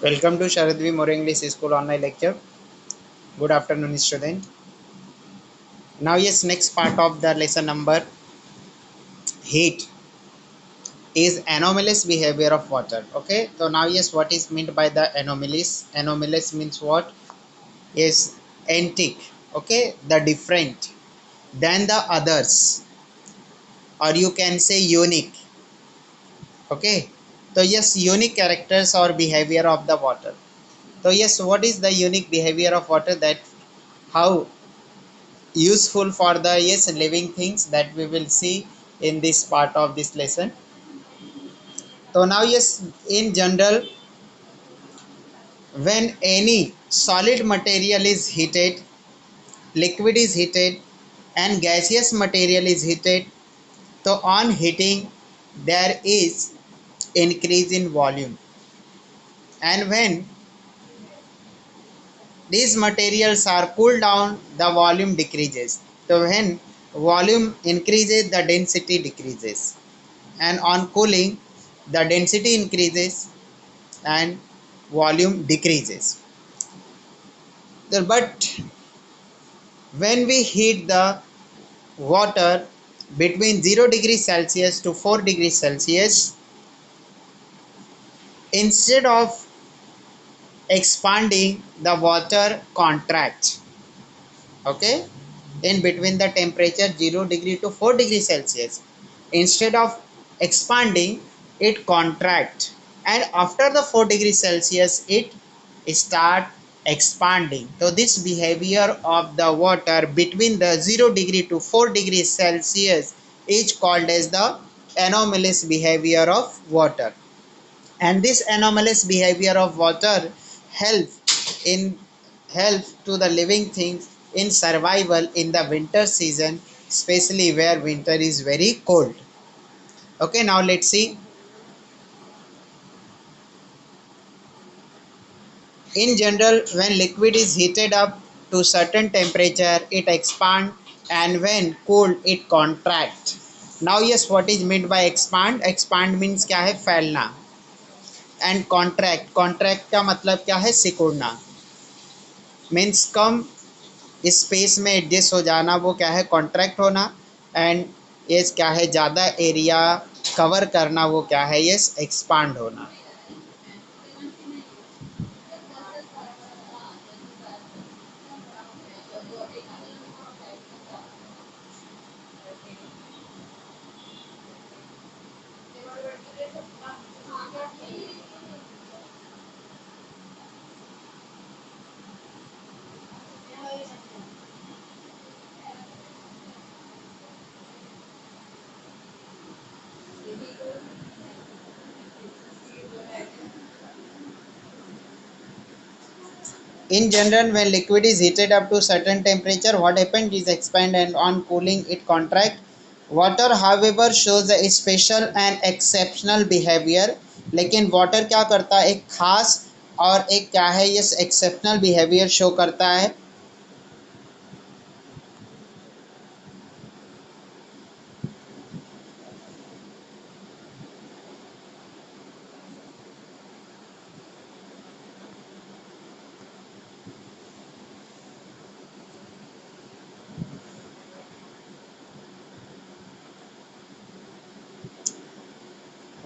Welcome to Sharadvi More English School online lecture. Good afternoon, student. Now, yes, next part of the lesson number heat is anomalous behavior of water. Okay, so now, yes, what is meant by the anomalous? Anomalous means what? Is antique. Okay, the different than the others, or you can say unique. Okay, so yes, unique characters or behavior of the water. So yes, what is the unique behavior of water? That how useful for the yes living things that we will see in this part of this lesson. So now yes, in general, when any solid material is heated, liquid is heated, and gaseous material is heated, so on heating there is increase in volume, and when these materials are cooled down, the volume decreases. So when volume increases, the density decreases, and on cooling the density increases and volume decreases. But when we heat the water between 0 degrees Celsius to 4 degrees Celsius, instead of expanding, the water contracts. Okay, in between the temperature 0 degree to 4 degrees Celsius, instead of expanding, it contract, and after the 4 degrees Celsius it start expanding. So this behavior of the water between the 0 degree to 4 degrees Celsius is called as the anomalous behavior of water. And this anomalous behavior of water help in help to the living things in survival in the winter season, especially where winter is very cold. Okay, now let's see. In general, when liquid is heated up to certain temperature, it expand, and when cooled, it contract. Now yes, what is meant by expand? Expand means क्या है? फैलना. And contract का मतलब क्या है? सिकुड़ना. Means कम space में adjust हो जाना, वो क्या है? कॉन्ट्रैक्ट होना. एंड ये क्या है? ज़्यादा एरिया कवर करना, वो क्या है? ये एक्सपांड होना. In general, when liquid is heated up to certain temperature, what happens is expand, and on cooling it contract. Water however shows a special and exceptional behavior. लेकिन वाटर क्या करता है? एक खास और एक क्या है? ये एक्सेप्शनल बिहेवियर शो करता है.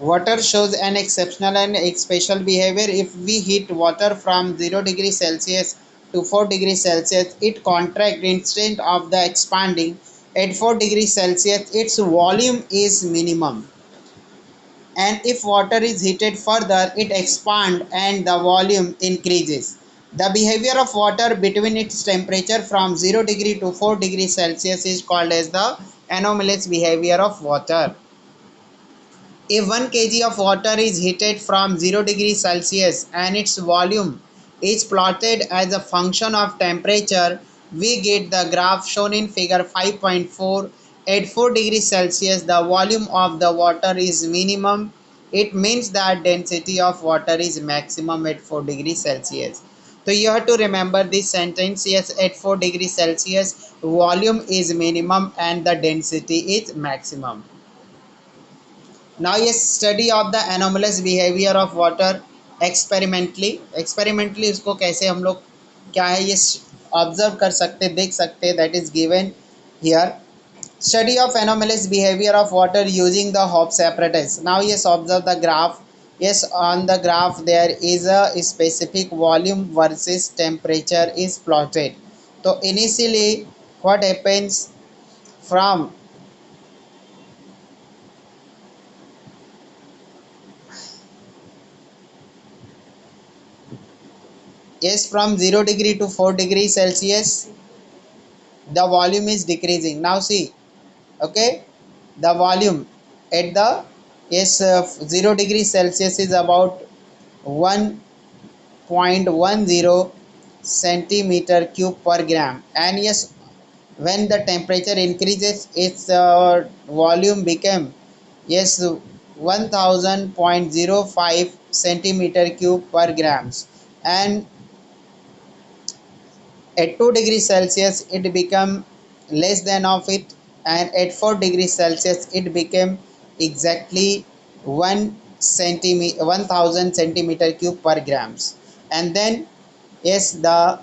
Water shows an exceptional and special behavior. If we heat water from 0 degrees Celsius to 4 degrees Celsius, it contracts instead of the expanding. At 4 degrees Celsius, its volume is minimum. And if water is heated further, it expands and the volume increases. The behavior of water between its temperature from 0 degree to 4 degrees Celsius is called as the anomalous behavior of water. If 1 kg of water is heated from 0 degrees Celsius and its volume is plotted as a function of temperature, we get the graph shown in figure 5.4. At 4 degrees Celsius, the volume of the water is minimum. It means that density of water is maximum at 4 degrees Celsius. So you have to remember this sentence. Yes, at 4 degrees Celsius, volume is minimum and the density is maximum. Now, a study of the anomalous behavior of water. Experimentally इसको कैसे हम लोग क्या है ये observe कर सकते, देख सकते, that is given here. Study of anomalous behavior of water using the Hobbs apparatus. Now yes, observe the graph. Yes, on the graph there is a specific volume versus temperature is plotted. So initially what happens from, yes, from 0 degree to 4 degree Celsius the volume is decreasing. Now see, okay, the volume at the, yes, 0 degree Celsius is about 1.10 centimeter cube per gram, and yes, when the temperature increases its volume became, yes, 1000.05 centimeter cube per grams, and at 2 degrees Celsius it became less than of it, and at 4 degrees Celsius it became exactly 1000 centimeter cube per grams. And then yes, the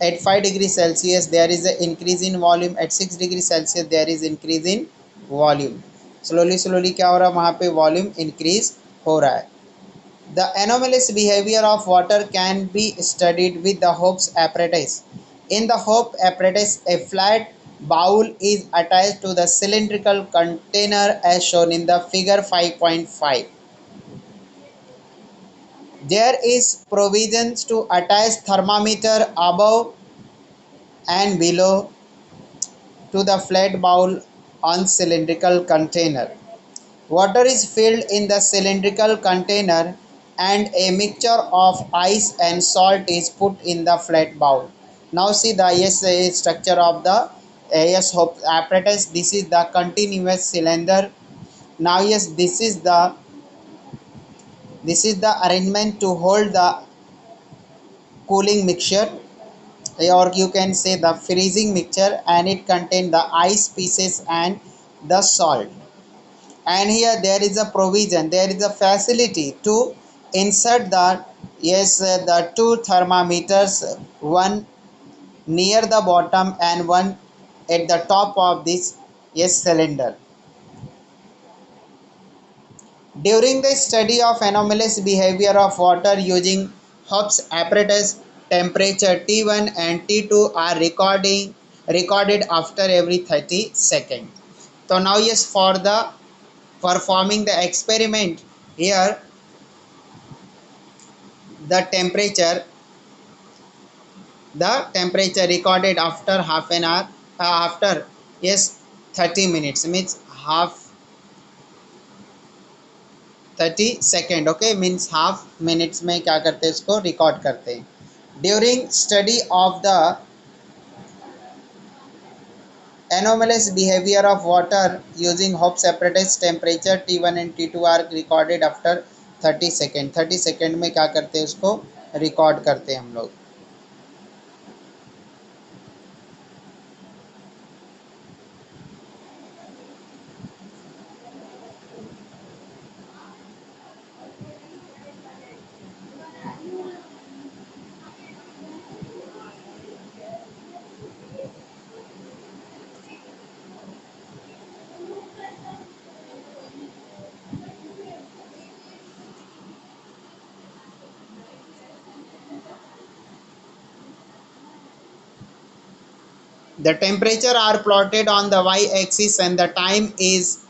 at 5 degrees Celsius there is an increase in volume, at 6 degrees Celsius there is increase in volume. Slowly slowly क्या हो रहा है वहाँ पे volume increase हो रहा है. The anomalous behavior of water can be studied with the Hobbs apparatus. In the Hobbs apparatus, a flat bowl is attached to the cylindrical container as shown in the figure 5.5. There is provisions to attach thermometer above and below to the flat bowl on cylindrical container. Water is filled in the cylindrical container and a mixture of ice and salt is put in the flat bowl. Now see the yes structure of the yes apparatus. This is the continuous cylinder. Now yes, this is the arrangement to hold the cooling mixture, or you can say the freezing mixture, and it contains the ice pieces and the salt. And here there is a provision, there is a facility to insert the, yes, the two thermometers, one near the bottom and one at the top of this, yes, cylinder. During the study of anomalous behavior of water using Hobbs apparatus, temperature T1 and T2 are recorded after every 30 seconds. So now yes, for the performing the experiment here, the temperature the temperature recorded after half an hour, after, yes, 30 minutes means half 30 second, okay, means half minutes में क्या करते हैं इसको record करते हैं. During study of the anomalous behavior of water using Hobbs apparatus, temperature T1 and T2 are recorded after 30 second. 30 second में क्या करते हैं उसको रिकॉर्ड करते हैं हम लोग. The temperature are plotted on the y-axis and the time is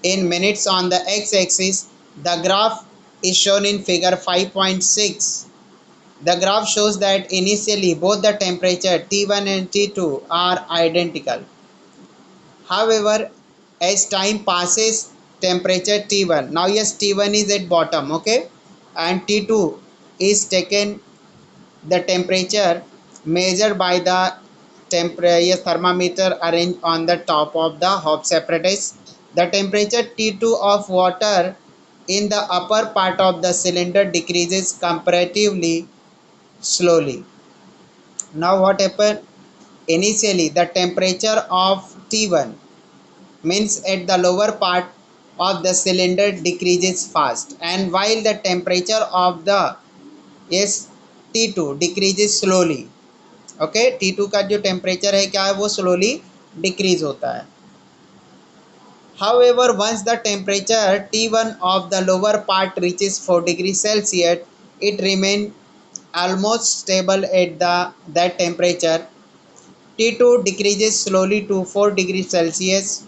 in minutes on the x-axis. The graph is shown in figure 5.6. The graph shows that initially both the temperature T1 and T2 are identical. However, as time passes, temperature T1, now yes, T1 is at bottom, okay, and T2 is taken the temperature measured by the temperature thermometer arranged on the top of the Hobbs apparatus. The temperature T2 of water in the upper part of the cylinder decreases comparatively slowly. Now what happened? Initially the temperature of T1 means at the lower part of the cylinder decreases fast, and while the temperature of the yes T2 decreases slowly. Okay T2 का जो temperature है क्या है वो slowly decrease होता है. However, once the temperature T1 of the lower part reaches 4 degrees Celsius, it remains almost stable at that temperature. T2 decreases slowly to 4 degrees Celsius.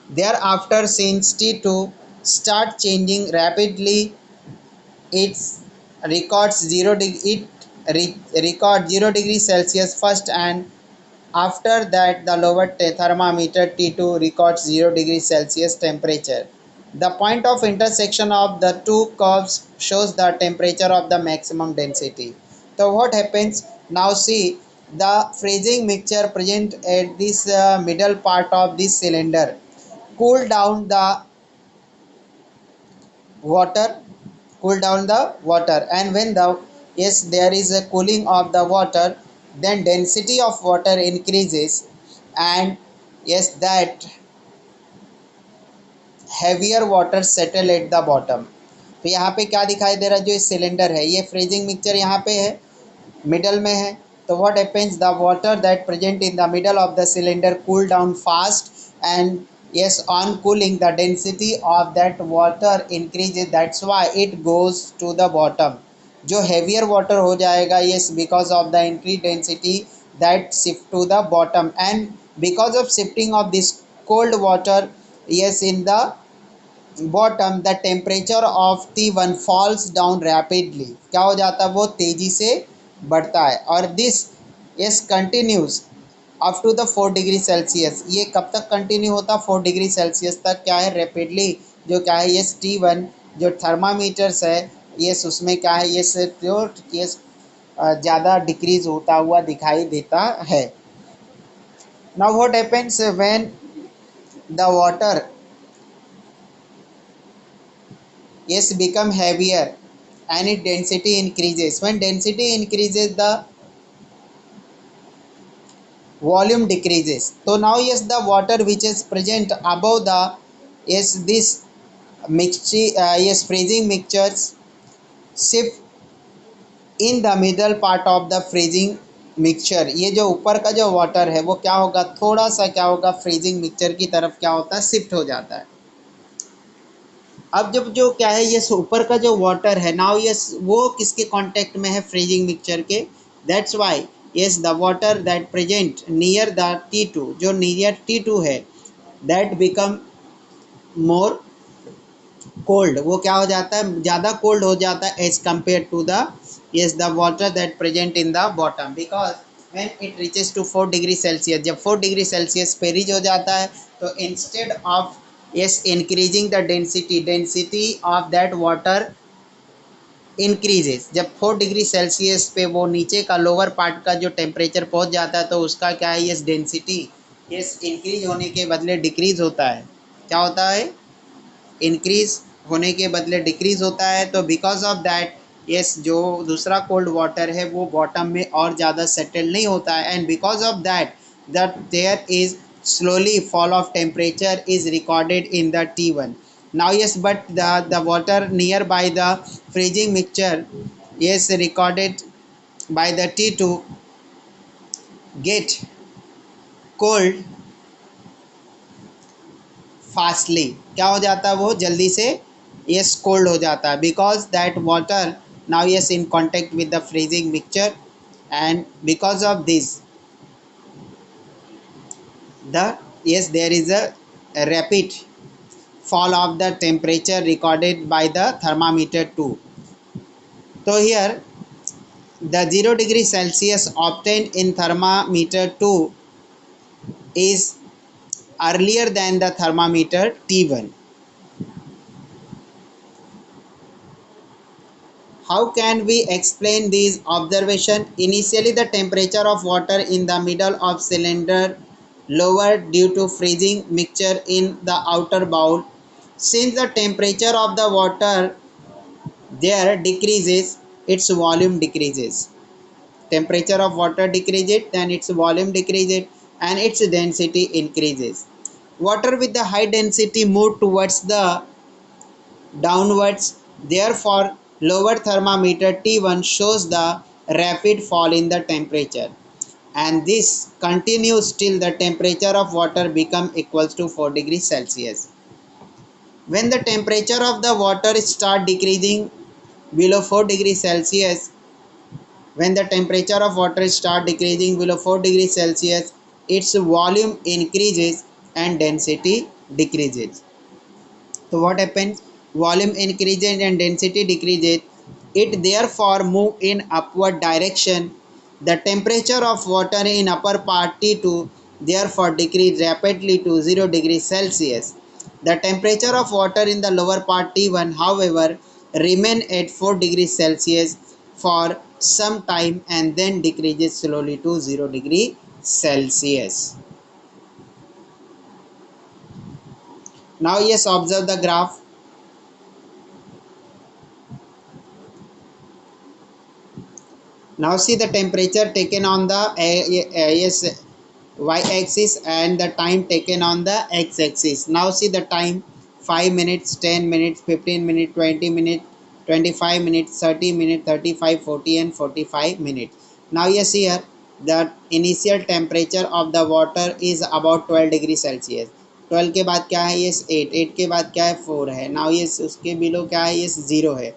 Thereafter, since T2 starts changing rapidly, it records 0 degrees Celsius first, and after that the lower thermometer T2 records 0 degrees Celsius temperature. The point of intersection of the two curves shows the temperature of the maximum density. So what happens now? See the freezing mixture present at this middle part of this cylinder cool down the water and when the yes there is a cooling of the water, then density of water increases, and yes that heavier water settle at the bottom. तो यहाँ पे क्या दिखाई दे रहा है, जो cylinder है ये फ्रीजिंग मिक्सचर यहाँ पे है मिडल में है. तो what happens, the water that present in the middle of the cylinder cool down fast, and yes on cooling the density of that water increases, that's why it goes to the bottom. जो heavier water हो जाएगा yes because of the increased density that shift to the bottom, and because of shifting of this cold water yes in the bottom the temperature of T1 falls down rapidly. क्या हो जाता है, वो तेजी से बढ़ता है. और this yes continues up to the 4 degree Celsius. ये कब तक कंटिन्यू होता है, 4 डिग्री सेल्सियस तक क्या है रैपिडली. जो क्या है यस T1 जो थर्मामीटर्स है यस उसमें क्या है यस जो यस ज़्यादा डिक्रीज होता हुआ दिखाई देता है. Now what happens when the water yes become heavier and its density increases. When density increases the volume decreases. So now yes the water which is present above the yes this mixture yes freezing mixtures shift in the middle part of the freezing mixture. ये जो ऊपर का जो water है वो क्या होगा, थोड़ा सा क्या होगा फ्रीजिंग मिक्सचर की तरफ क्या होता है शिफ्ट हो जाता है. अब जब जो क्या है ये ऊपर का जो वाटर है नाउ यस वो किसके कांटेक्ट में है, फ्रीजिंग मिक्सचर के. That's why yes the water that present near the T2 जो नियर T2 है दैट बिकम मोर कोल्ड. वो क्या हो जाता है, ज़्यादा कोल्ड हो जाता है as compare to the yes the water that present in the bottom. Because when it reaches to 4 degree Celsius, जब 4 डिग्री सेल्सियस पे रीच हो जाता है तो instead of yes increasing the density of that water increases. जब 4 degree Celsius पे वो नीचे का लोअर पार्ट का जो टेम्परेचर पहुंच जाता है तो उसका क्या है यस डेंसिटी यस इंक्रीज होने के बदले डिक्रीज होता है. क्या होता है, इंक्रीज होने के बदले डिक्रीज होता है. तो बिकॉज ऑफ दैट यस जो दूसरा कोल्ड वाटर है वो बॉटम में और ज़्यादा सेटल नहीं होता है, and because of that that there is slowly fall of temperature is recorded in the T1. Now yes but the water nearby the freezing mixture yes recorded by the T2 get cold fastly. क्या हो जाता है, वो जल्दी से yes cold हो जाता है. Because that water now yes in contact with the freezing mixture, and because of this the yes there is a rapid fall of the temperature recorded by the thermometer too. So here the 0 degree Celsius obtained in thermometer 2 is earlier than the thermometer T1. How can we explain these observation? Initially the temperature of water in the middle of cylinder lowered due to freezing mixture in the outer bowl. Since the temperature of the water there decreases, its volume decreases. Temperature of water decreases, then its volume decreases and its density increases. Water with the high density move towards the downwards. Therefore Lower thermometer T1 shows the rapid fall in the temperature, and this continues till the temperature of water become equals to 4 degrees Celsius. When the temperature of the water start decreasing below 4 degrees Celsius, when the temperature of water start decreasing below 4 degrees Celsius, its volume increases and density decreases. So what happens? Volume increases and density decreases. It therefore move in upward direction. The temperature of water in upper part T2 therefore decrease rapidly to 0 degrees Celsius. The temperature of water in the lower part T1, however, remain at 4 degrees Celsius for some time and then decreases slowly to 0 degree Celsius. Now yes, observe the graph. Now see the temperature taken on the yes, y-axis and the time taken on the x-axis. Now see the time: 5 minutes, 10 minutes, 15 minutes, 20 minutes, 25 minutes, 30 minutes, 35, 40 and 45 minutes. Now yes, here the initial temperature of the water is about 12 degree Celsius. 12 के बाद क्या है? Yes 8, 8 के बाद क्या है? 4 है. Now yes उसके बिलो क्या है? यस 0 है.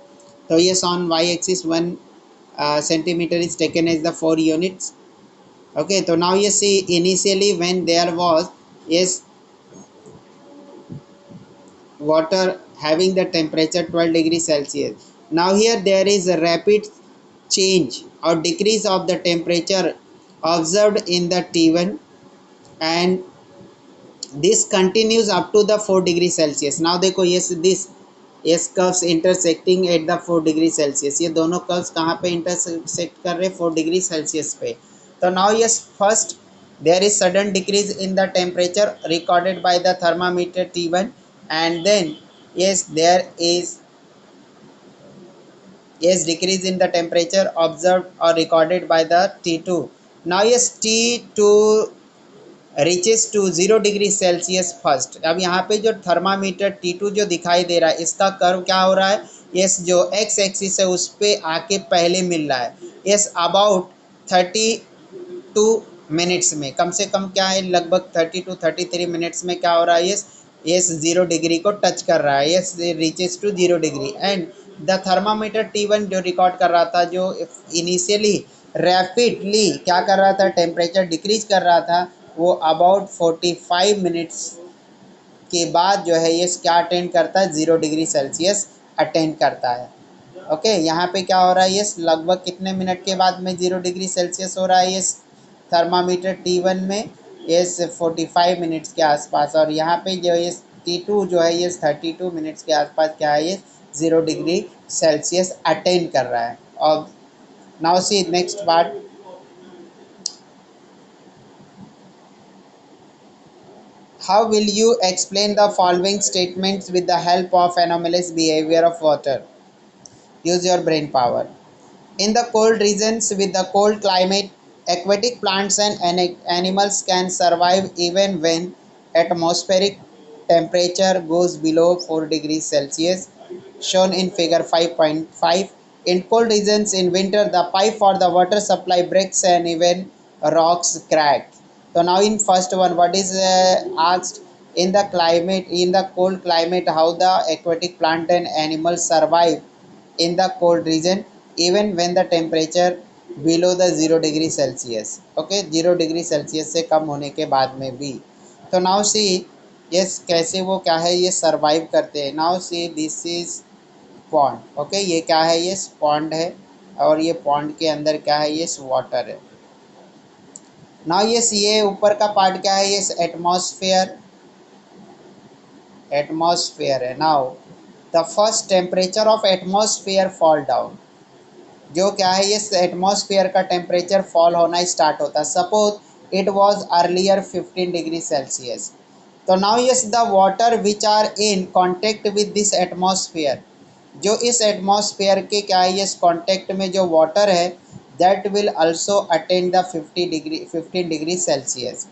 तो yes on y axis 1 centimeter is taken as the 4 units. Okay, so now you see initially when there was yes water having the temperature 12 degrees Celsius. Now here there is a rapid change or decrease of the temperature observed in the T1, and this continues up to the 4 degrees Celsius. Now देखो yes this yes curves intersecting at the 4 degrees Celsius. ये दोनों curves कहाँ पे intersect कर रहे? 4 degrees Celsius पे. तो now yes, first there is sudden decrease in the temperature recorded by the thermometer T1, and then yes there is yes decrease in the temperature observed or recorded by the T2. Now yes, T2 reaches to 0 degree Celsius first. अब यहाँ पे जो thermometer T2 जो दिखाई दे रहा है इसका curve क्या हो रहा है? यस जो एक्स एक्सिस है उस पे आके पहले मिल रहा है. यस अबाउट 32 मिनट्स में कम से कम क्या है? लगभग 30 to 33 मिनट्स में क्या हो रहा है? यस यस 0 डिग्री को टच कर रहा है. Yes reaches to 0 degree. And the thermometer T1 जो रिकॉर्ड कर रहा था, जो इनिशियली रैपिडली क्या कर रहा था? टेम्परेचर डिक्रीज कर रहा था, वो अबाउट 45 मिनट्स के बाद जो है ये क्या अटेंड करता है? 0 डिग्री सेल्सियस अटेंड करता है. ओके, यहाँ पे क्या हो रहा है? ये लगभग कितने मिनट के बाद में 0 डिग्री सेल्सियस हो रहा है? ये थर्मामीटर T1 में ये 45 मिनट्स के आसपास, और यहाँ पे जो ये T2 जो है ये 32 मिनट्स के आसपास क्या है? ये 0 डिग्री सेल्सियस अटेंड कर रहा है. और now see next part. How will you explain the following statements with the help of anomalous behavior of water? Use your brain power. In the cold regions with the cold climate, aquatic plants and animals can survive even when atmospheric temperature goes below 4 degrees Celsius, shown in figure 5.5. In cold regions in winter, the pipe for the water supply breaks and even rocks crack. So now in first one, what is asked? In the climate, in the cold climate, how the aquatic plant and animals survive in the cold region even when the temperature below the 0 degree Celsius. Okay, 0 degree Celsius से कम होने के बाद में भी. तो now see yes कैसे वो क्या है ये survive करते हैं. Now see this is pond. Okay, ये क्या है? ये pond है, और ये pond के अंदर क्या है? ये water है. नाउ ये ऊपर का पार्ट क्या है? ये एटमॉस्फेयर, एटमॉस्फेयर है. Now the first temperature of atmosphere fall down. जो क्या है? ये एटमॉस्फेयर का टेम्परेचर फॉल होना स्टार्ट होता है. Suppose it was earlier 15 degree Celsius. तो now yes the water which are in contact with this atmosphere, जो इस एटमॉस्फेयर के क्या है? ये कांटेक्ट में जो वाटर है that will also attain the 15 degree Celsius.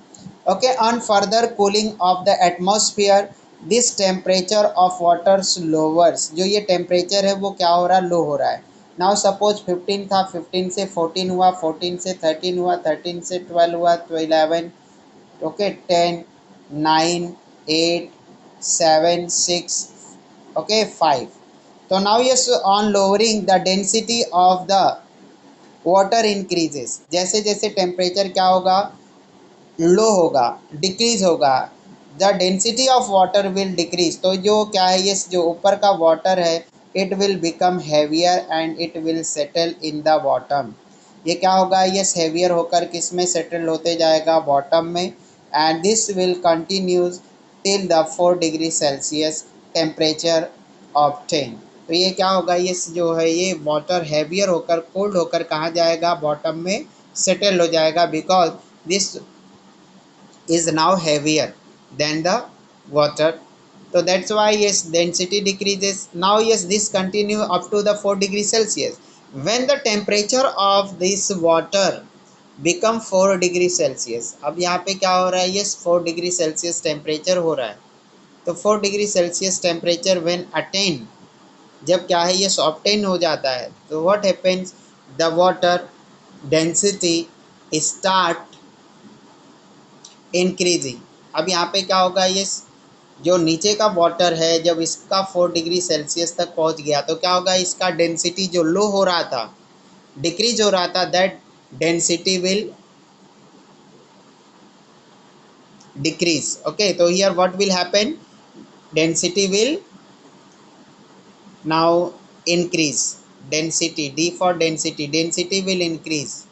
Okay, on further cooling of the atmosphere, this temperature of water lowers, जो ये टेम्परेचर है वो क्या हो रहा है, लो हो रहा है। नाउ सपोज 15 था, 15 से 14 हुआ, 14 से 13 हुआ, 13 से 12 हुआ, तो 11, ओके 10, 9, 8, 7, 6, ओके 5। तो now yes on lowering the density of the water increases, जैसे जैसे टेम्परेचर क्या होगा, लो होगा, डिक्रीज होगा, the density of water will decrease. तो जो क्या है, ये जो ऊपर का वाटर है it will become heavier and it will settle in the bottom. ये क्या होगा, ये हैवियर होकर किस में सेटल होते जाएगा, बॉटम में। And this will continues till the 4 degree Celsius temperature obtain. तो ये क्या होगा, ये जो है ये वाटर हैवियर होकर कोल्ड होकर कहाँ जाएगा, बॉटम में सेटल हो जाएगा, because this is now heavier than the water. So that's why yes, density decreases. Now yes, this continue up to the 4 degrees Celsius. When the temperature of this water become 4 degree Celsius, अब यहाँ पे क्या हो रहा है, yes 4 degree Celsius temperature हो रहा है। तो 4 degree Celsius temperature when attain, जब क्या है, ये ऑब्टेन हो जाता है, तो what happens, the water density start increasing. अब यहाँ पे क्या होगा, ये जो नीचे का वाटर है जब इसका 4 डिग्री सेल्सियस तक पहुँच गया तो क्या होगा, इसका डेंसिटी जो लो हो रहा था, डिक्रीज हो रहा था, that density will decrease. Okay, तो here what will happen, density will now increase, density, d for density, density will increase।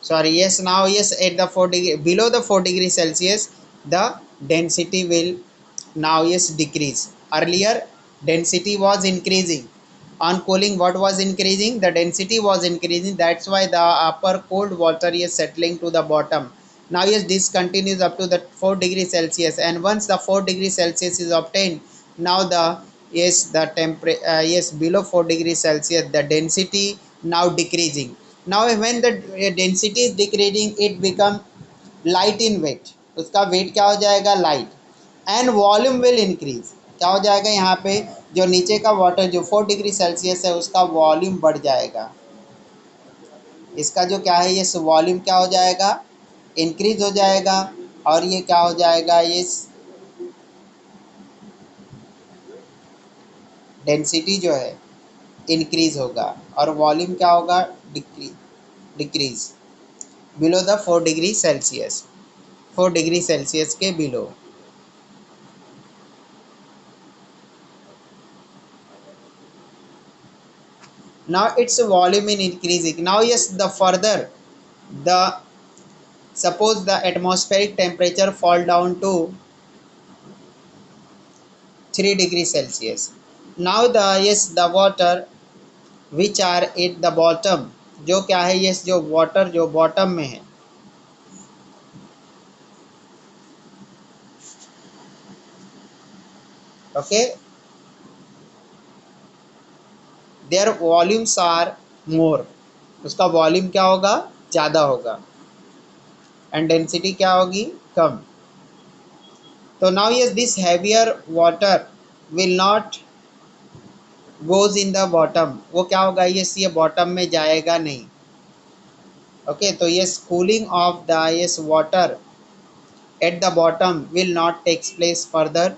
Sorry, yes, now yes, at the 4 degree, below the 4 degree Celsius the density will now yes decrease. Earlier density was increasing, on cooling what was increasing, the density was increasing, that's why the upper cold water is settling to the bottom. Now yes, this continues up to the 4 degree Celsius, and once the 4 degree Celsius is obtained, now the yes the temperature yes below 4 degree Celsius the density now decreasing. Now when the density is decreasing it become light in weight, उसका wait क्या हो जाएगा, light, and volume will increase. क्या हो जाएगा, यहाँ पे जो नीचे का वाटर जो 4 डिग्री सेल्सियस है उसका वॉल्यूम बढ़ जाएगा, इसका जो क्या है, ये वॉल्यूम क्या हो जाएगा, इंक्रीज हो जाएगा, और ये क्या हो जाएगा, ये डेंसिटी जो है इंक्रीज होगा, और वॉल्यूम क्या होगा, decrease below the 4 degree Celsius, 4 degree Celsius के below. Now its volume in increasing. Now yes, the further the, suppose the atmospheric temperature fall down to 3 degree Celsius. Now the yes the water which are at the bottom, जो क्या है, yes जो water जो bottom में है, okay, their volumes are more, उसका volume क्या होगा, ज़्यादा होगा, एंड डेंसिटी क्या होगी, कम। तो now yes this heavier water will not goes in the bottom, वो क्या होगा, ये बॉटम में जाएगा नहीं। ओके, तो yes cooling of the yes water at the bottom will not takes place further,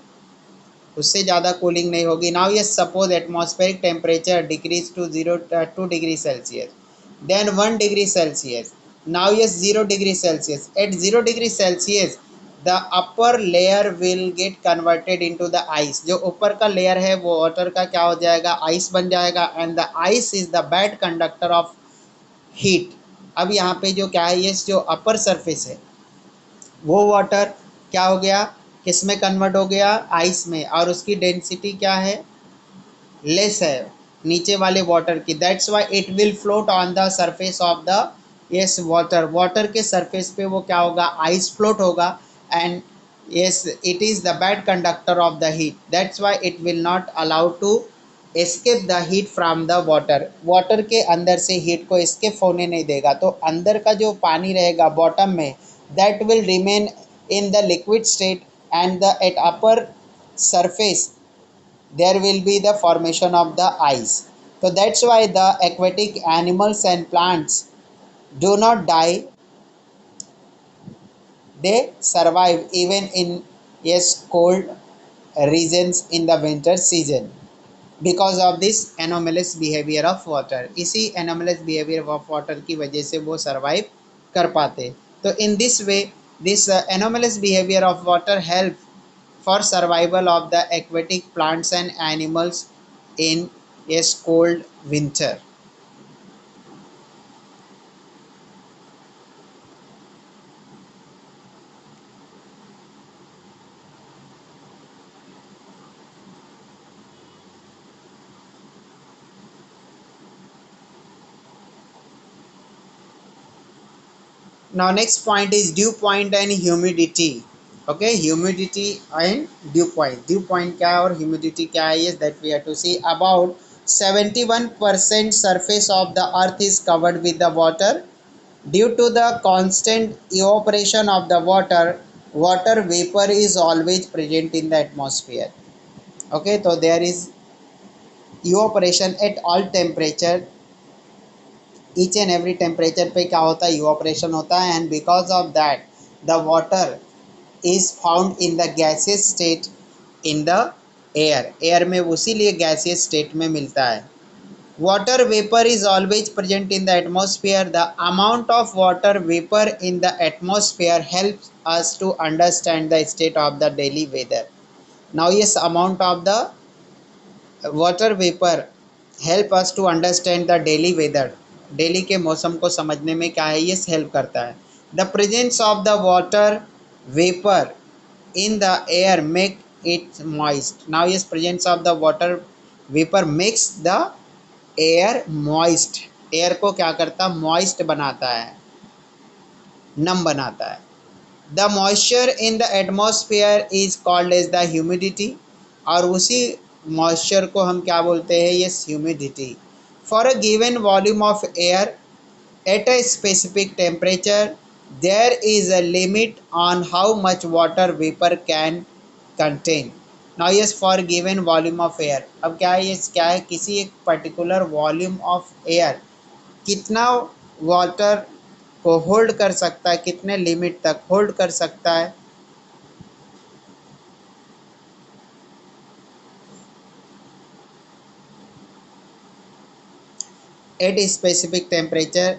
उससे ज़्यादा कूलिंग नहीं होगी। Now yes suppose atmospheric temperature decrease to 2 degree Celsius, then 1 degree Celsius, now yes 0 degree Celsius, at 0 degree Celsius the upper layer will get converted into the ice, जो ऊपर का layer है वो water का क्या हो जाएगा, आइस बन जाएगा, and the ice is the bad conductor of heat. अब यहाँ पे जो क्या है, ये जो अपर सरफेस है वो वाटर क्या हो गया, किस में कन्वर्ट हो गया, आइस में, और उसकी डेंसिटी क्या है, लेस है नीचे वाले वाटर की, that's why it will float on the surface of the yes water, water के सरफेस पे वो क्या होगा, आइस फ्लोट होगा, and yes it is the bad conductor of the heat, that's why it will not allow to escape the heat from the water, water के अंदर से heat को एस्केप होने नहीं देगा, तो अंदर का जो पानी रहेगा बॉटम में, that will remain in the liquid state and the at upper surface there will be the formation of the ice. So that's why the aquatic animals and plants do not die, they survive even in yes cold regions in the winter season because of this anomalous behavior of water. इसी anomalous behavior of water की वजह से वो survive कर पाते. तो in this way this anomalous behavior of water help for survival of the aquatic plants and animals in a cold winter. Now next point is dew point and humidity. Okay, humidity and dew point. Dew point क्या है और humidity क्या है? Yes, that we have to see. About 71% surface of the earth is covered with the water. Due to the constant evaporation of the water, water vapor is always present in the atmosphere. Okay, so there is evaporation at all temperature. Each and every temperature पे क्या होता है? evaporation होता है, and because of that the water is found in the gaseous state in the air. Air में उसीलिए gaseous state में मिलता है. Water vapor is always present in the atmosphere. The amount of water vapor in the atmosphere helps us to understand the state of the daily weather. Now yes, amount of the water vapour help us to understand the daily weather. Daily के मौसम को समझने में क्या है, ये help करता है. The presence of the water vapour in the air make it moist. Now yes presence of the water vapour makes the air moist. Air को क्या करता, मॉइस्ट बनाता है, नम बनाता है. The moisture in the atmosphere is called as the humidity. और उसी मॉइस्चर को हम क्या बोलते हैं, yes humidity. For a given volume of air at a specific temperature there is a limit on how much water vapour can contain. Now yes for given volume of air, अब क्या है, ये क्या है, किसी एक पर्टिकुलर वॉल्यूम ऑफ एयर कितना water को होल्ड कर सकता है, कितने लिमिट तक होल्ड कर सकता है. At a specific temperature,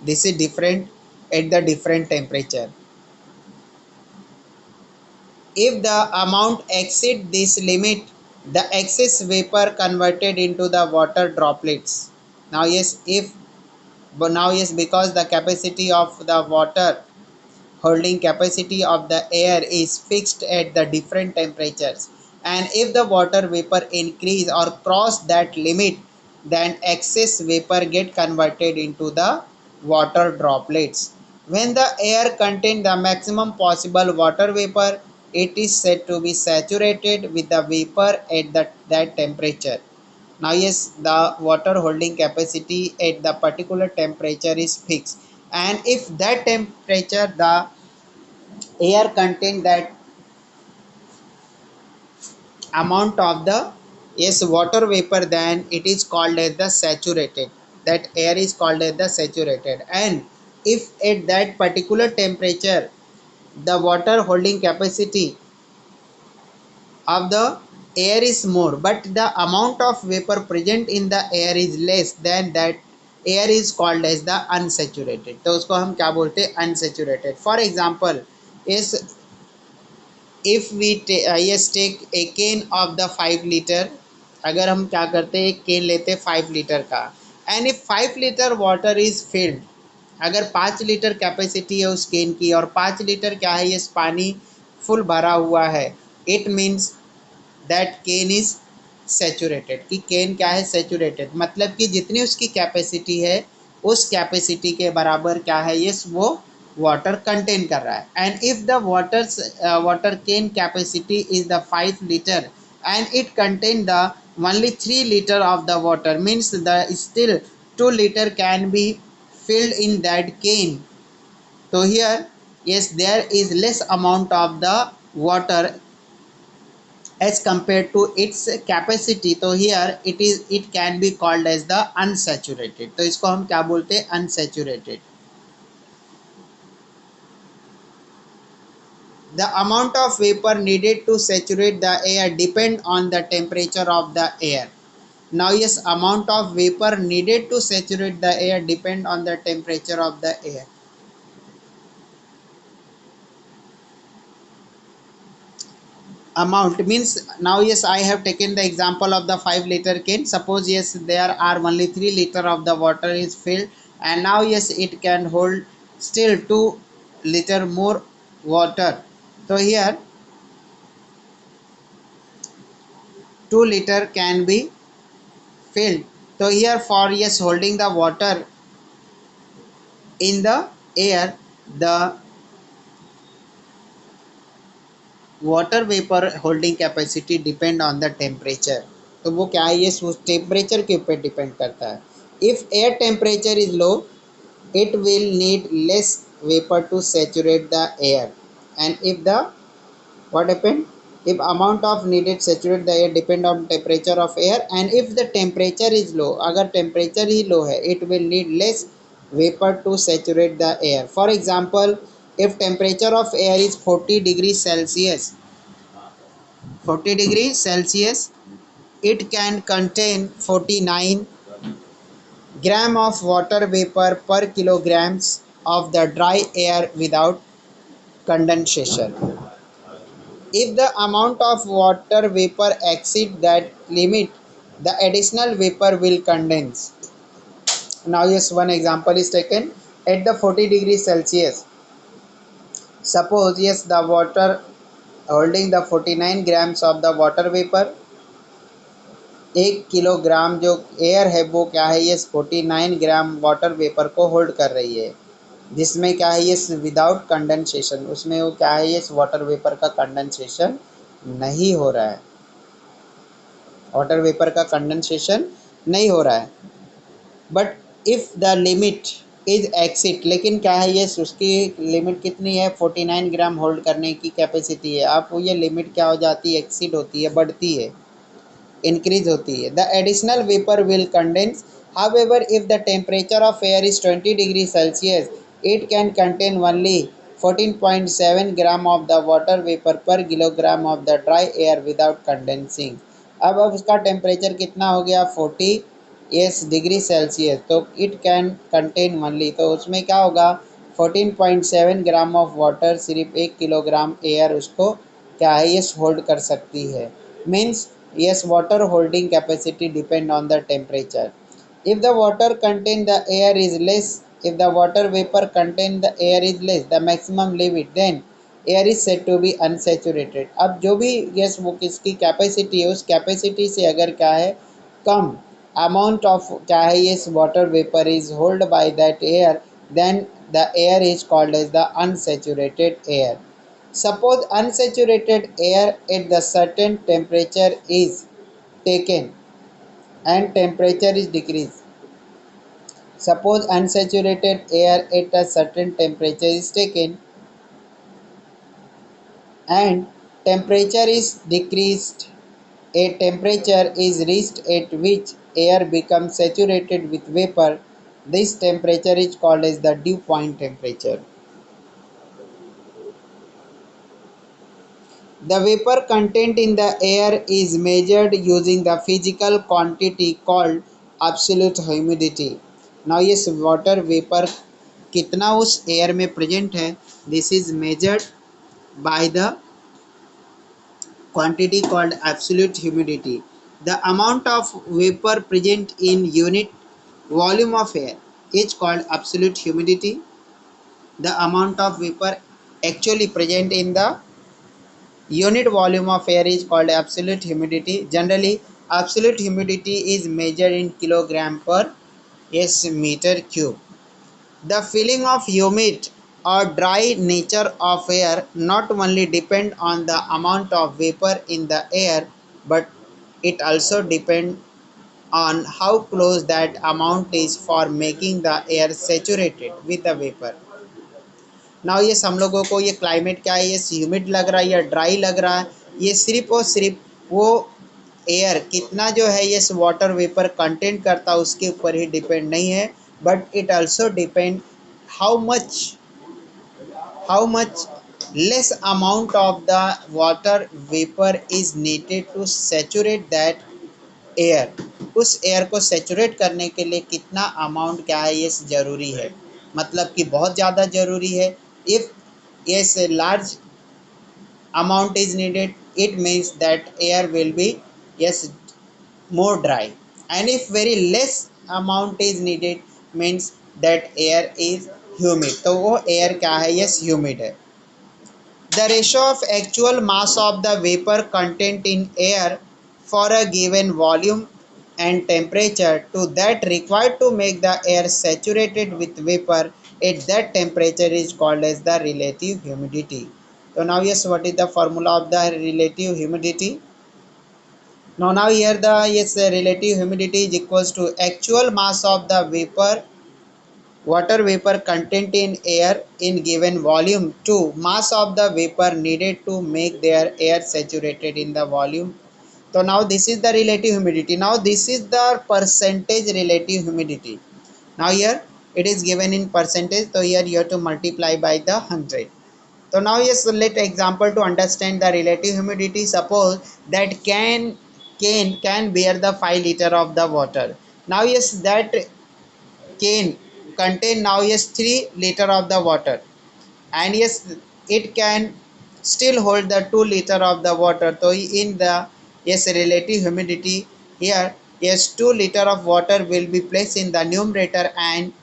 this is different at the different temperature. If the amount exceed this limit, the excess vapor converted into the water droplets. Now yes, if but now yes, because the capacity of the water holding capacity of the air is fixed at the different temperatures, and if the water vapor increase or cross that limit, then excess vapor get converted into the water droplets. When the air contain the maximum possible water vapor, it is said to be saturated with the vapor at that temperature. Now yes, the water holding capacity at the particular temperature is fixed, and if that temperature the air contain that amount of the yes water vapor, then it is called as the saturated. That air is called as the saturated. And if at that particular temperature the water holding capacity of the air is more but the amount of vapor present in the air is less, then that air is called as the unsaturated. तो उसको हम क्या बोलते हैं, unsaturated. For example, is if we yes take a can of the 5 liter. अगर हम क्या करते हैं, एक केन लेते हैं 5 लीटर का, and if 5 litre water is filled, अगर 5 लीटर कैपेसिटी है उस केन की और 5 लीटर क्या है, ये पानी फुल भरा हुआ है, it means that can is saturated. कि केन क्या है, सेचूरेटेड, मतलब कि जितनी उसकी कैपेसिटी है उस कैपेसिटी के बराबर क्या है, ये वो वाटर कंटेन कर रहा है. And if the water can capacity is the 5 litre and it contain the only 3 liter of the water, means the still 2 liter can be filled in that can. So here, yes, there is less amount of the water as compared to its capacity. तो here it can be called as the unsaturated. तो इसको हम क्या बोलते हैं? Unsaturated. The amount of vapor needed to saturate the air depend on the temperature of the air. Now yes, amount of vapor needed to saturate the air depend on the temperature of the air. Amount means, now yes, I have taken the example of the 5 liter can. Suppose yes, there are only 3 liter of the water is filled, and now yes, it can hold still 2 liter more water. So here 2 liter can be filled. So here for yes, holding the water in the air, the water vapour holding capacity depend on the temperature. तो वो क्या है, ये उस temperature के ऊपर depend करता है. If air temperature is low, it will need less vapor to saturate the air. And if the what happened, if amount of needed saturate the air depend on temperature of air, and if the temperature is low, अगर temperature ही low है, it will need less vapor to saturate the air. For example, if temperature of air is 40 degrees Celsius, 40 degrees Celsius, it can contain 49 gram of water vapor per kilograms of the dry air without condensation. If the amount of water vapor exceeds that limit, the additional vapor will condense. Now yes, one example is taken at the 40 degrees Celsius. Suppose yes, the water holding the 49 grams of the water vapor, 1 kilogram जो air है वो क्या है, ये 49 gram water vapour को hold कर रही है, जिसमें क्या है, ये विदाउट कंडेंसेशन, उसमें वो क्या है, ये वाटर वेपर का कंडेंसेशन नहीं हो रहा है, वाटर वेपर का कंडेंसेशन नहीं हो रहा है. But if the limit is exit, लेकिन क्या है, ये उसकी लिमिट कितनी है, 49 ग्राम होल्ड करने की कैपेसिटी है. अब ये लिमिट क्या हो जाती है, एक्सीड होती है, बढ़ती है, increase होती है. The additional vapor will condense. However, if the temperature of air is 20 degrees Celsius, it can contain only 14.7 gram of the water vapor per kilogram of the dry air without condensing. अब उसका temperature कितना हो गया, 40 yes degree Celsius. तो it can contain only, तो उसमें क्या होगा, 14.7 ग्राम ऑफ वाटर, सिर्फ 1 किलोग्राम एयर उसको क्या है, ये होल्ड कर सकती है. Means yes, water holding capacity depend on the temperature. If the water contain the air is less, if the water vapor contain the air is less the maximum limit, then air is said to be unsaturated. अब जो भी yes वो किसकी capacity है, उस capacity से अगर क्या है, कम amount of क्या है, yes water vapor is hold by that air, then the air is called as the unsaturated air. Suppose unsaturated air at the certain temperature is taken and temperature is decreased. Suppose unsaturated air at a certain temperature is taken and temperature is decreased. A temperature is reached at which air becomes saturated with vapor. This temperature is called as the dew point temperature. The vapor content in the air is measured using the physical quantity called absolute humidity. Now yes, water vapor कितना उस air में present है, this is measured by the quantity called absolute humidity. The amount of vapor present in unit volume of air is called absolute humidity. The amount of vapor actually present in the unit volume of air is called absolute humidity. Generally, absolute humidity is measured in kilogram per yes meter cube. The feeling of humid or dry nature of air not only depend on the amount of vapor in the air, but It also depends on how close that amount is for making the air saturated with the vapor. Now ये हम लोगों को ये climate क्या है, ये humid लग रहा है या ड्राई लग रहा है, ये सिर्फ और सिर्फ वो एयर कितना जो है ये वाटर वेपर कंटेंट करता है उसके ऊपर ही डिपेंड नहीं है, but it also depend how much how much less amount of the water vapor is needed to saturate that air, उस एयर को सेचुरेट करने के लिए कितना अमाउंट क्या है ये ज़रूरी है, मतलब कि बहुत ज़्यादा ज़रूरी है. If yes large amount is needed, it means that air will be yes more dry, and if very less amount is needed means that air is humid, तो वो एयर क्या है yes humid है. The ratio of actual mass of the vapor content in air for a given volume and temperature to that required to make the air saturated with vapor at that temperature is called as the relative humidity. So now yes, what is the formula of the relative humidity? Now here the yes relative humidity is equals to actual mass of the vapor water vapor content in air in given volume. 2. Mass of the vapor needed to make their air saturated in the volume. So now this is the relative humidity. Now this is the percentage relative humidity. Now here it is given in percentage. So here you have to multiply by the 100. So now yes, let example to understand the relative humidity. Suppose that can bear the 5 liter of the water. Now yes, that can contain now yes 3 liter of the water, and yes it can still hold the 2 liter of the water. So in the yes relative humidity here, yes 2 liter of water will be placed in the numerator, and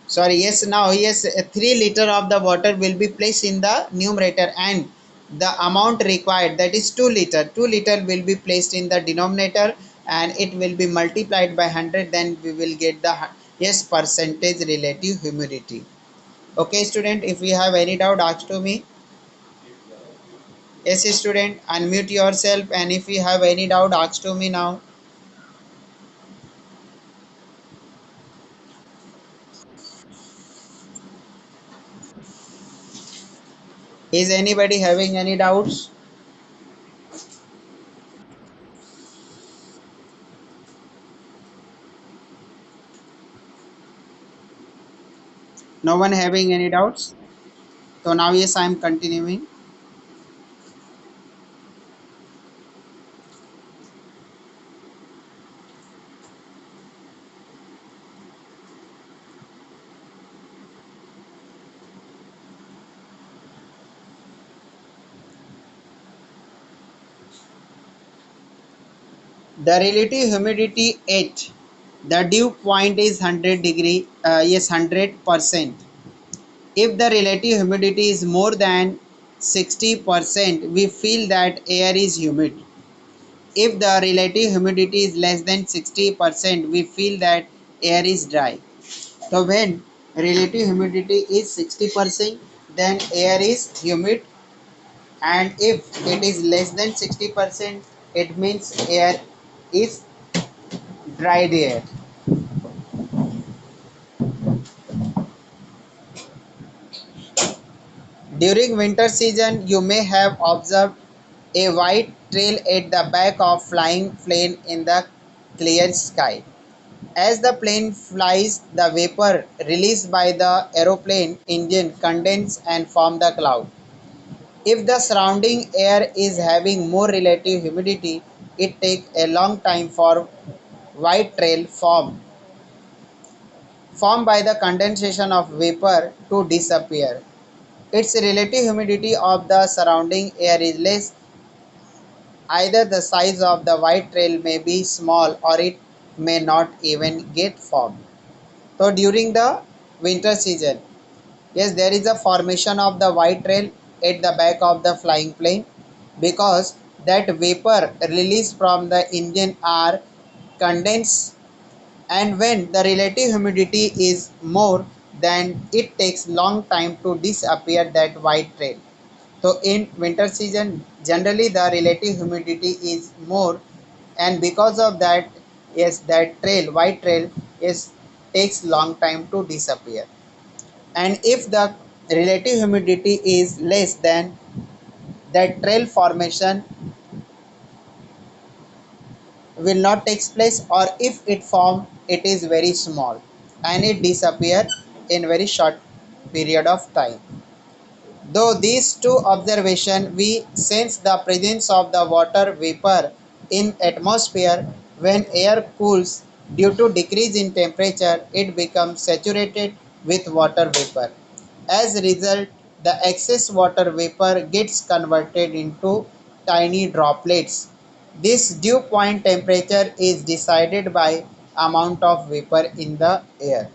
sorry yes now yes 3 liter of the water will be placed in the numerator, and the amount required, that is 2 liter will be placed in the denominator, and it will be multiplied by 100, then we will get the yes percentage relative humidity. Okay student, if you have any doubt ask to me. Yes student, unmute yourself, and if you have any doubt ask to me now. Is anybody having any doubts? No one having any doubts? So now yes I am continuing. The relative humidity at the dew point is 100 degree, yes 100%. If the relative humidity is more than 60%, we feel that air is humid. If the relative humidity is less than 60%, we feel that air is dry. So when relative humidity is 60%, then air is humid, and if it is less than 60%, it means air is dried air. During winter season, you may have observed a white trail at the back of flying plane in the clear sky. As the plane flies, the vapor released by the aeroplane engine condenses and form the cloud. If the surrounding air is having more relative humidity, it takes a long time for white trail formed by the condensation of vapor to disappear. Its relative humidity of the surrounding air is less. Either the size of the white trail may be small or it may not even get formed. So during the winter season, yes, there is a formation of the white trail at the back of the flying plane because that vapor released from the engine are condensed, and when the relative humidity is more, then it takes long time to disappear that white trail. So in winter season, generally the relative humidity is more, and because of that, yes, that trail, white trail, is takes long time to disappear. And if the relative humidity is less, then that trail formation will not take place, or if it form, it is very small and it disappear in very short period of time. Though these two observations, we sense the presence of the water vapor in atmosphere. When air cools due to decrease in temperature, it becomes saturated with water vapor. As a result, the excess water vapor gets converted into tiny droplets. This dew point temperature is decided by amount of vapor in the air.